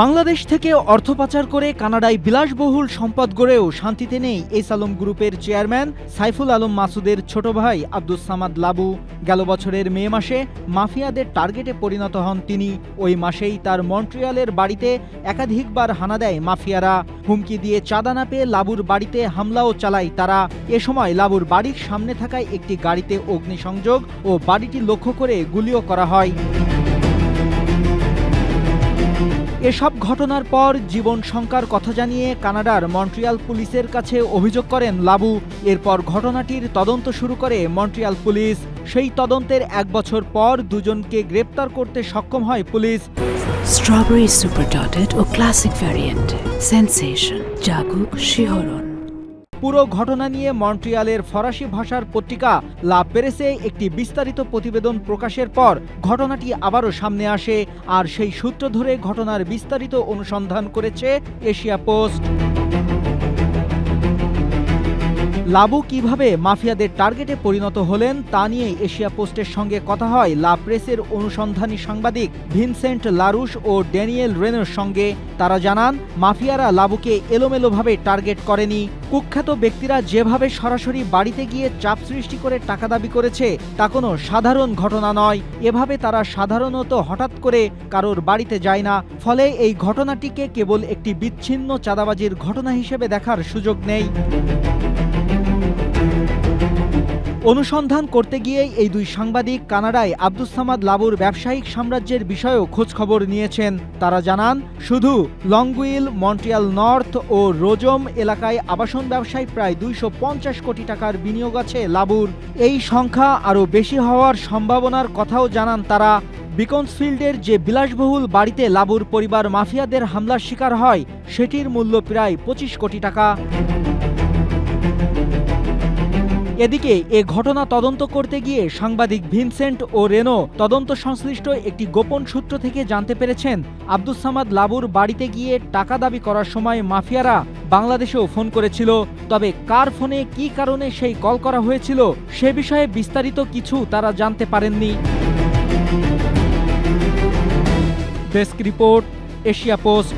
বাংলাদেশ থেকে অর্থ পাচার করে কানাডায় বিলাসবহুল সম্পদ গড়েও শান্তিতে নেই এস আলম গ্রুপের চেয়ারম্যান সাইফুল আলম মাসুদের ছোট ভাই আব্দুস সামাদ লাবু। গেল বছরের মে মাসে মাফিয়াদের টার্গেটে পরিণত হন তিনি। ওই মাসেই তার মন্ট্রিয়ালের বাড়িতে একাধিকবার হানা দেয় মাফিয়ারা। হুমকি দিয়ে চাঁদা না পেয়ে লাবুর বাড়িতে হামলাও চালায় তারা। এ সময় লাবুর বাড়ির সামনে থাকায় একটি গাড়িতে অগ্নিসংযোগ ও বাড়িটি লক্ষ্য করে গুলিও করা হয়। এসব ঘটনার পর জীবন শঙ্কার কথা জানিয়ে কানাডার মন্ট্রিয়াল পুলিশের কাছে অভিযোগ করেন লাবু। এরপর ঘটনাটির তদন্ত শুরু করে মন্ট্রিয়াল পুলিশ। সেই তদন্তের এক বছর পর দুজনকে গ্রেপ্তার করতে সক্ষম হয় পুলিশ। স্ট্রবেরি সুপার ডটেড ও ক্লাসিক ভ্যারিয়েন্ট সেন্সেশন জাগুক শিহরণ। পুরো ঘটনা নিয়ে মন্ট্রিয়ালের ফরাসি ভাষার পত্রিকা লা পেরেসে একটি বিস্তারিত প্রতিবেদন প্রকাশের পর ঘটনাটি আবারও সামনে আসে। আর সেই সূত্র ধরে ঘটনার বিস্তারিত অনুসন্ধান করেছে এশিয়া পোস্ট। লাবু কিভাবে মাফিয়াদের টার্গেটে পরিণত হলেন তা নিয়ে এশিয়া পোস্টের সঙ্গে কথা হয় লা প্রেসের অনুসন্ধানী সাংবাদিক ভিনসেন্ট লারুশ ও ড্যানিয়েল রেনোর সঙ্গে। তারা জানান, মাফিয়ারা লাবুকে এলোমেলোভাবে টার্গেট করেনি। কুখ্যাত ব্যক্তিরা যেভাবে সরাসরি বাড়িতে গিয়ে চাপ সৃষ্টি করে টাকা দাবি করেছে তা কোনো সাধারণ ঘটনা নয়। এভাবে তারা সাধারণত হঠাৎ করে কারোর বাড়িতে যায় না। ফলে এই ঘটনাটিকে কেবল একটি বিচ্ছিন্ন চাঁদাবাজির ঘটনা হিসেবে দেখার সুযোগ নেই। অনুসন্ধান করতে গিয়েই এই দুই সাংবাদিক কানাডায় আব্দুস সামাদ লাবুর ব্যবসায়িক সাম্রাজ্যের বিষয়েও খোঁজখবর নিয়েছেন। তারা জানান, শুধু লংগুইল, মন্ট্রিয়াল নর্থ ও রোজম এলাকায় আবাসন ব্যবসায় প্রায় 250 কোটি টাকার বিনিয়োগ আছে লাবুর। এই সংখ্যা আরও বেশি হওয়ার সম্ভাবনার কথাও জানান তারা। বিকন্সফিল্ডের যে বিলাসবহুল বাড়িতে লাবুর পরিবার মাফিয়াদের হামলার শিকার হয় সেটির মূল্য প্রায় 25 কোটি টাকা। এদিকে এ ঘটনা তদন্ত করতে গিয়ে সাংবাদিক ভিনসেন্ট ও রেনো তদন্ত সংশ্লিষ্ট একটি গোপন সূত্র থেকে জানতে পেরেছেন, আব্দুস সামাদ লাবুর বাড়িতে গিয়ে টাকা দাবি করার সময় মাফিয়ারা বাংলাদেশেও ফোন করেছিল। তবে কার ফোনে কী কারণে সেই কল করা হয়েছিল সে বিষয়ে বিস্তারিত কিছু তারা জানতে পারেননি। Desk report, Asia post.